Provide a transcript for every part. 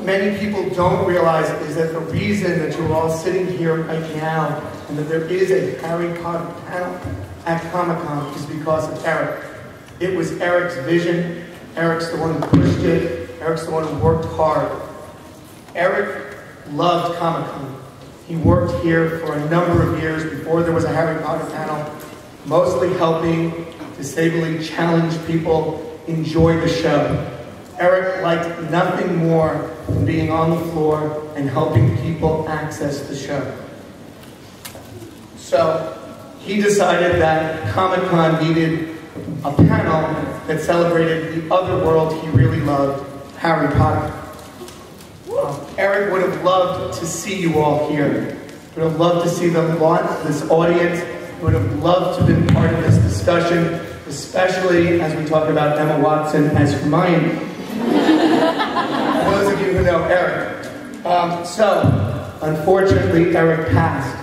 many people don't realize is that the reason that you're all sitting here right now and that there is a Harry Potter panel at Comic-Con is because of Eric. It was Eric's vision. Eric's the one who pushed it. Eric's the one who worked hard. Eric loved Comic-Con. He worked here for a number of years before there was a Harry Potter panel, mostly helping disably challenged people enjoy the show. Eric liked nothing more than being on the floor and helping people access the show. So he decided that Comic-Con needed a panel that celebrated the other world he really loved, Harry Potter. Eric would have loved to see you all here. Would have loved to see this audience. Would have loved to have been part of this discussion, especially as we talk about Emma Watson as Hermione. Those of you who know Eric. So, unfortunately, Eric passed.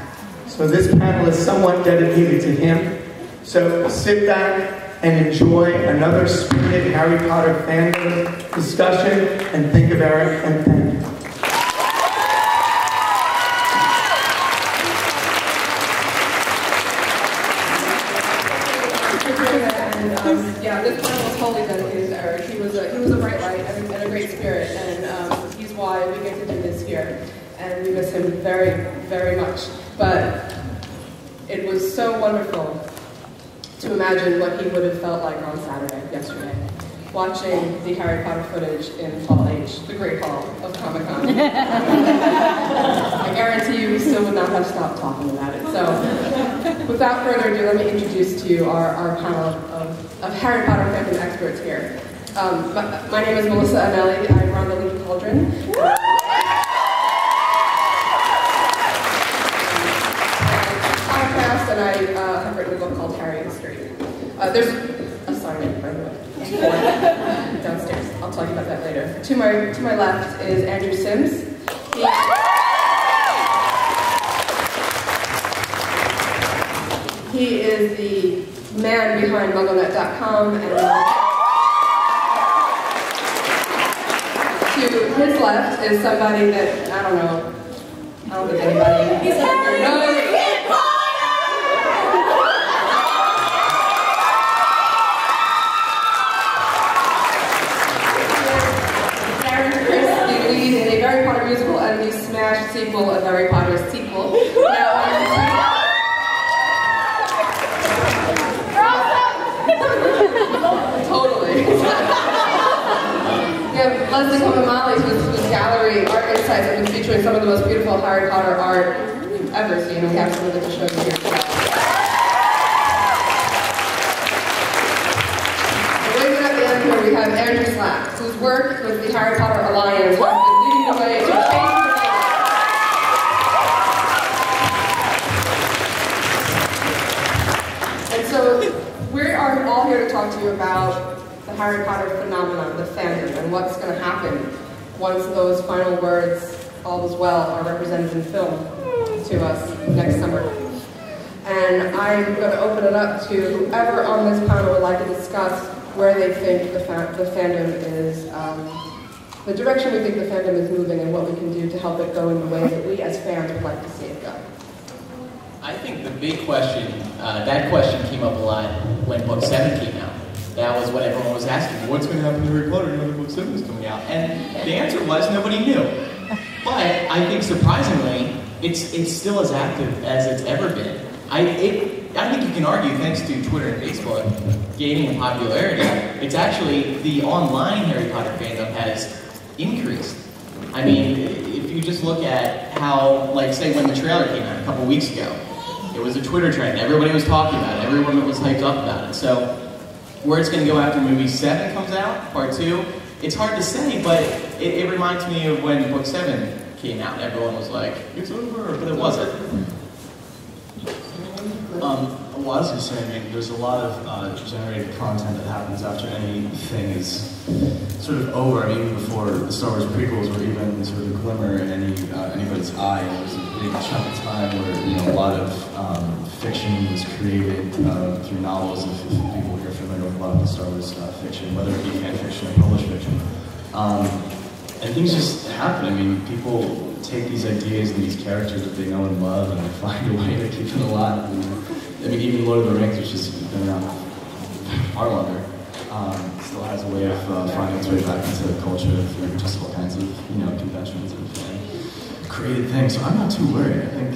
So this panel is somewhat dedicated to him. So sit back and enjoy another spirited Harry Potter fandom discussion, and think of Eric, and thank you. Yeah, this panel was wholly dedicated to Eric. He was a bright light and a great spirit, and he's why we get to do this here. And we miss him very, very much. But it was so wonderful to imagine what he would have felt like on Saturday, yesterday, watching the Harry Potter footage in Hall H, the Great Hall of Comic-Con. I guarantee you we still would not have stopped talking about it. So, without further ado, let me introduce to you our panel of Harry Potter fandom experts here. My name is Melissa Anelli. I run the Leaky Cauldron. And I have written a book called Harry and the Street. There's a sign by the way, downstairs. I'll tell you about that later. To my left is Andrew Sims. He is the man behind Mugglenet.com, and to his left is somebody that I don't think anybody knows. Darren Criss, the lead in a Harry Potter musical and the smash sequel of Harry Potter's sequel. Totally. Yeah, Leslie Combemale, whose gallery, ArtInsights, have been featuring some of the most beautiful Harry Potter art you've ever seen. We have some of it to show you here. Waiting at the end here, we have Andrew Slack, whose work with the Harry Potter Alliance has been leading the way to change the world. And so, we are all here to talk to you about the Harry Potter phenomenon, the fandom, and what's going to happen once those final words, all is well, are represented in film to us next summer. And I'm going to open it up to whoever on this panel would like to discuss where they think the fandom is, the direction we think the fandom is moving, and what we can do to help it go in the way that we as fans would like to see it go. I think the big question, that question came up a lot when Book 7 came out. That was what everyone was asking. What's going to happen to Harry Potter now that Book 7 is coming out? And the answer was nobody knew. But I think surprisingly, it's still as active as it's ever been. I think you can argue, thanks to Twitter and Facebook gaining in popularity, it's actually the online Harry Potter fandom has increased. I mean, if you just look at how, like, say when the trailer came out a couple weeks ago, it was a Twitter trend. Everybody was talking about it. Everyone was hyped up about it. So, where it's going to go after movie 7 comes out, part 2, it's hard to say, but it reminds me of when Book 7 came out. Everyone was like, it's over, but it wasn't. Well, I was going to say, I mean, there's a lot of generated content that happens after anything is sort of over. I mean, even before the Star Wars prequels were even sort of a glimmer in anybody's eye. There was a big chunk of time where, a lot of fiction was created through novels. If people here are familiar with a lot of the Star Wars fiction, whether it be fan fiction or published fiction. and things just happen. I mean, people take these ideas and these characters that they know and love, and they find a way to keep them alive. I mean, even Lord of the Rings, which has been around far longer, still has a way of finding its way back into the culture through just all kinds of, conventions and creative things. So I'm not too worried. I think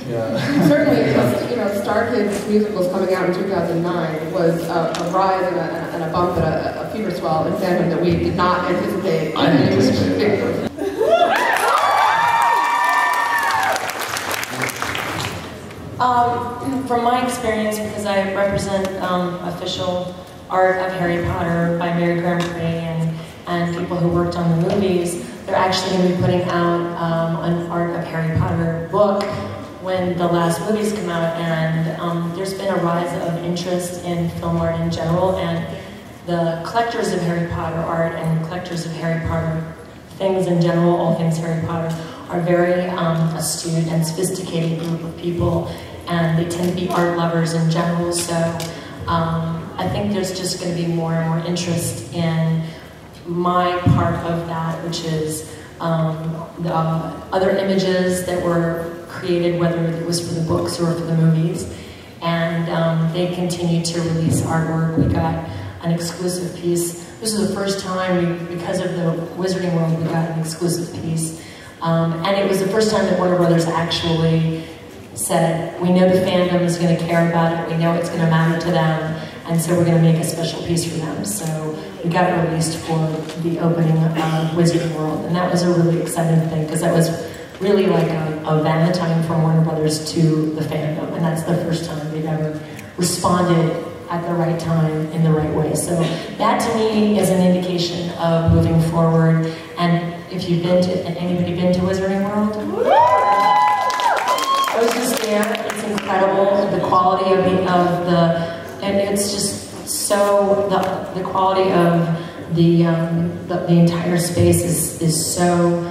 certainly, Star Kids musicals coming out in 2009 was a rise and a bump and a fever swell in fandom that we did not anticipate. I didn't anticipate it. From my experience, because I represent official art of Harry Potter by Mary Graham and people who worked on the movies, they're actually going to be putting out an Art of Harry Potter book when the last movies come out, and there's been a rise of interest in film art in general, and the collectors of Harry Potter art and collectors of Harry Potter things in general, all things Harry Potter, are very astute and sophisticated group of people, and they tend to be art lovers in general, so I think there's just going to be more and more interest in my part of that, which is the other images that were created, whether it was for the books or for the movies, and they continue to release artwork. We got an exclusive piece. This is the first time, because of the Wizarding World, we got an exclusive piece. And it was the first time that Warner Brothers actually said, we know the fandom is going to care about it, we know it's going to matter to them, and so we're going to make a special piece for them. So we got it released for the opening of Wizarding World, and that was a really exciting thing, because that was really like a Valentine from Warner Brothers to the fandom, and that's the first time they've ever responded at the right time in the right way. So that to me is an indication of moving forward. And if you've anybody been to Wizarding World? I was just there. It's incredible. The quality and it's just so, the quality of the entire space is so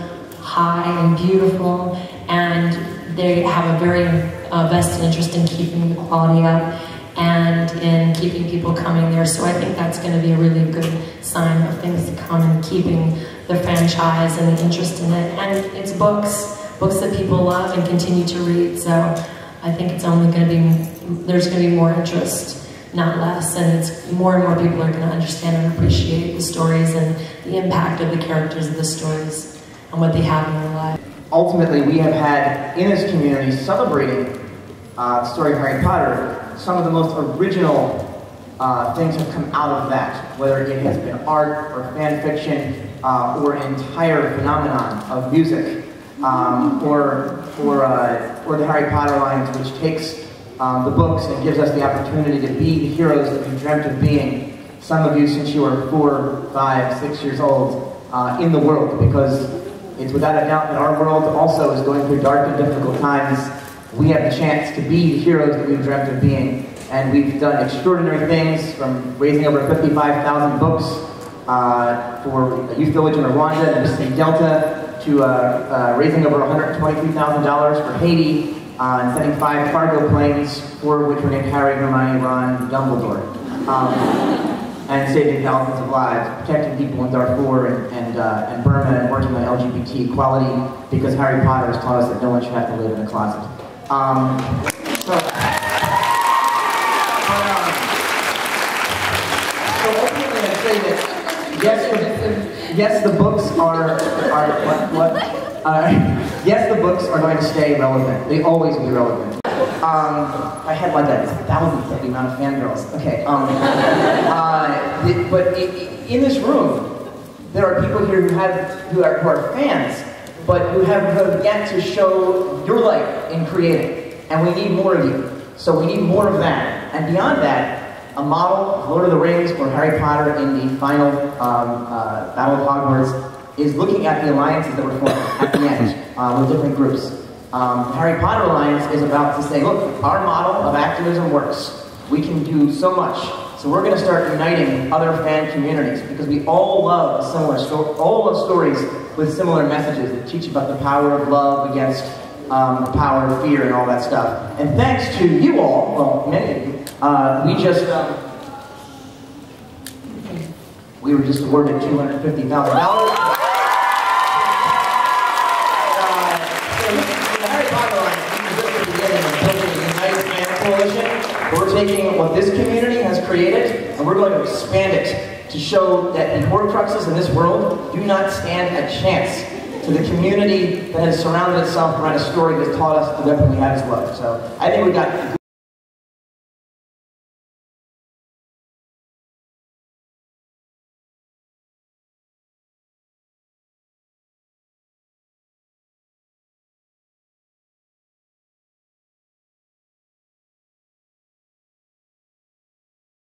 high and beautiful, and they have a very vested interest in keeping the quality up and in keeping people coming there. So I think that's going to be a really good sign of things to come, and keeping the franchise and the interest in it. And it's books that people love and continue to read. So I think it's only going to be, there's going to be more interest, not less. And it's more and more people are going to understand and appreciate the stories and the impact of the characters of the stories and what they have in their lives. Ultimately, we have had, in this community, celebrating the story of Harry Potter, some of the most original things have come out of that, whether it has been art or fan fiction or an entire phenomenon of music, or the Harry Potter lines, which takes the books and gives us the opportunity to be the heroes that we dreamt of being, some of you since you were 4, 5, 6 years old, in the world, because it's without a doubt that our world also is going through dark and difficult times. We have the chance to be the heroes that we've dreamt of being, and we've done extraordinary things, from raising over 55,000 books for a youth village in Rwanda and Mississippi Delta, to raising over $123,000 for Haiti, and sending 5 cargo planes, 4 of which were named Harry, Hermione, Ron, Dumbledore, and saving thousands of lives, protecting people in Darfur and Burma, and working on LGBT equality, because Harry Potter has taught us that no one should have to live in a closet. So ultimately I'd say that yes, the books yes, the books are going to stay relevant. They always will be relevant. I had like thousands of the amount of fangirls. Okay. But in this room, there are people here who are fans, but who have yet to show your light in creating, and we need more of you. So we need more of that, and beyond that, a model of Lord of the Rings or Harry Potter in the final Battle of Hogwarts is looking at the alliances that were formed at the end with different groups. The Harry Potter Alliance is about to say, look, our model of activism works. We can do so much. So we're going to start uniting other fan communities, because we all love stories with similar messages that teach about the power of love against the power of fear and all that stuff. And thanks to you all, well, many of you, we were just awarded $250,000. We're taking what this community has created, and we're going to expand it to show that the Horcruxes in this world do not stand a chance to the community that has surrounded itself around a story that has taught us the weapon we have as well. So I think we've got